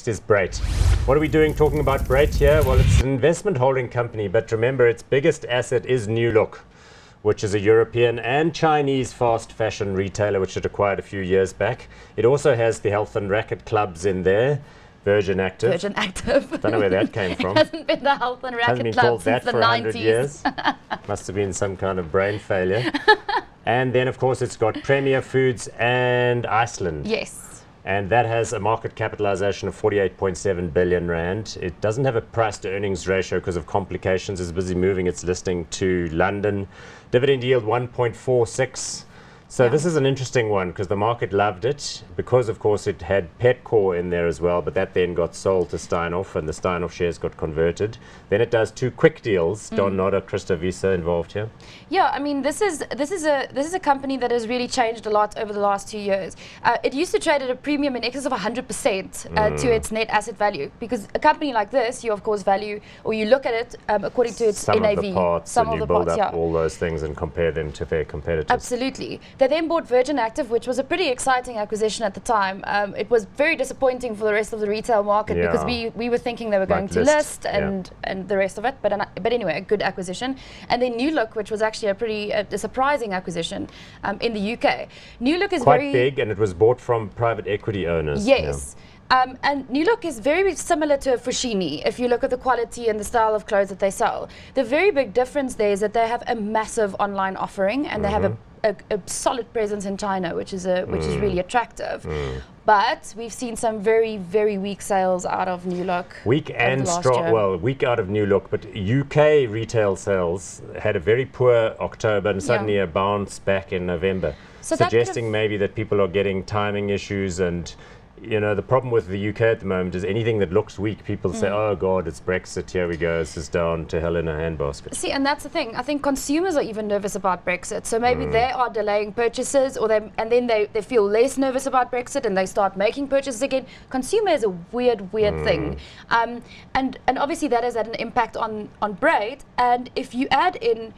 next is Brait. What are we doing talking about Brait here? Well, it's an investment holding company, but remember its biggest asset is New Look, which is a European and Chinese fast fashion retailer which it acquired a few years back. It also has the health and racket clubs in there. Virgin Active. Virgin Active. Don't know where that came from. It hasn't been the health and racket club since the 90s. Hasn't been called that for 100 years. Must have been some kind of brain failure. And then, of course, it's got Premier Foods and Iceland. Yes. And that has a market capitalization of 48.7 billion rand. It doesn't have a price to earnings ratio because of complications. It's busy moving its listing to London. Dividend yield 1.46. So this is an interesting one because the market loved it because, of course, it had Petcore in there as well, but that then got sold to Steinhoff and the Steinhoff shares got converted. Then it does two quick deals. Don Nodder, Christa Visa involved here. Yeah, I mean, this is a company that has really changed a lot over the last 2 years. It used to trade at a premium in excess of 100% to its net asset value, because a company like this, you of course value, or you look at it according to its some NAV. Of the parts, some of the parts, build up all those things and compare them to their competitors. Absolutely. They then bought Virgin Active, which was a pretty exciting acquisition at the time. It was very disappointing for the rest of the retail market because we were thinking they were going to list and the rest of it. But anyway, a good acquisition. And then New Look, which was actually a pretty surprising acquisition in the UK. New Look is quite big, and it was bought from private equity owners. Yes. And New Look is very similar to a Fushini if you look at the quality and the style of clothes that they sell. The very big difference there is that they have a massive online offering and they have a solid presence in China, which is really attractive. But we've seen some very, very weak sales out of New Look. Weak and strong. Well, weak out of New Look, but UK retail sales had a very poor October and suddenly a bounce back in November, so suggesting maybe that people are getting timing issues. And you know, the problem with the UK at the moment is anything that looks weak, people say, oh God, it's Brexit, here we go, this is down to hell in a handbasket. See, and that's the thing. I think consumers are even nervous about Brexit. So maybe they are delaying purchases, or then they feel less nervous about Brexit and they start making purchases again. Consumer is a weird thing. And obviously that has had an impact on Brait. And if you add in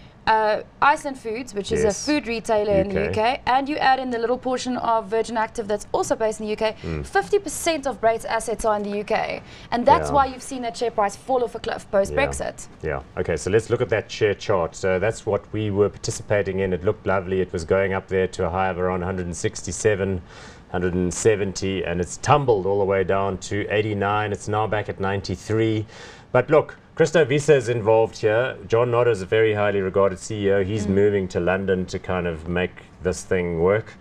Iceland Foods, which is a food retailer in the UK, and you add in the little portion of Virgin Active that's also based in the UK, 50% of Brait's assets are in the UK. And that's why you've seen that share price fall off a cliff post-Brexit. Yeah, okay, so let's look at that share chart. So that's what we were participating in. It looked lovely. It was going up there to a high of around 167, 170, and it's tumbled all the way down to 89. It's now back at 93. But look, Christa Visa is involved here. John Nodder is a very highly regarded CEO. He's moving to London to kind of make this thing work.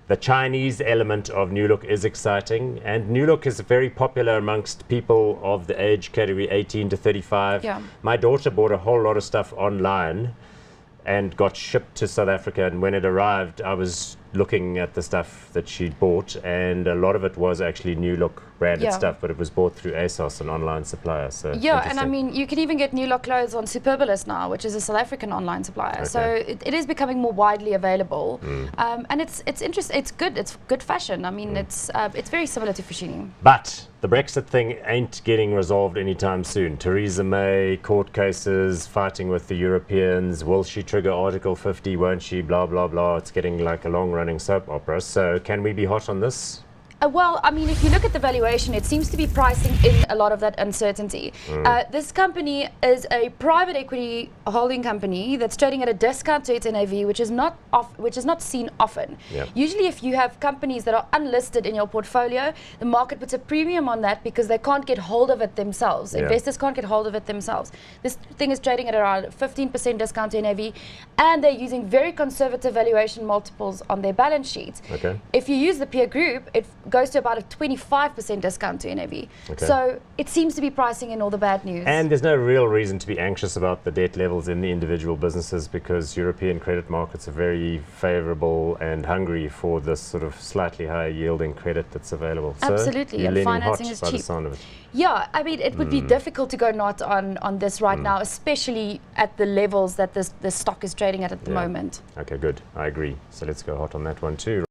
The Chinese element of New Look is exciting, and New Look is very popular amongst people of the age category 18 to 35. Yeah. My daughter bought a whole lot of stuff online and got shipped to South Africa, and when it arrived I was looking at the stuff that she'd bought, and a lot of it was actually New Look branded stuff, but it was bought through ASOS, an online supplier. So and I mean, you can even get New Look clothes on Superbalist now, which is a South African online supplier. So it is becoming more widely available, and it's interesting. It's good fashion. I mean, it's very similar to Fushini. But the Brexit thing ain't getting resolved anytime soon. Theresa May, court cases, fighting with the Europeans. Will she trigger Article 50? Won't she? Blah blah blah. It's getting like a long-running soap opera. So can we be hot on this? Well, I mean, if you look at the valuation, it seems to be pricing in a lot of that uncertainty. This company is a private equity holding company that's trading at a discount to its NAV, which is not seen often. Usually, if you have companies that are unlisted in your portfolio, the market puts a premium on that because they can't get hold of it themselves. Investors can't get hold of it themselves. This thing is trading at around 15% discount to NAV, and they're using very conservative valuation multiples on their balance sheets. If you use the peer group, it goes to about a 25% discount to NAV. So it seems to be pricing in all the bad news. And there's no real reason to be anxious about the debt levels in the individual businesses because European credit markets are very favorable and hungry for this sort of slightly higher yielding credit that's available. Absolutely, so and financing is cheap. The sound of it. Yeah, I mean, it would be difficult to go not on this right now, especially at the levels that the stock is trading at the moment. Okay, good. I agree. So let's go hot on that one too.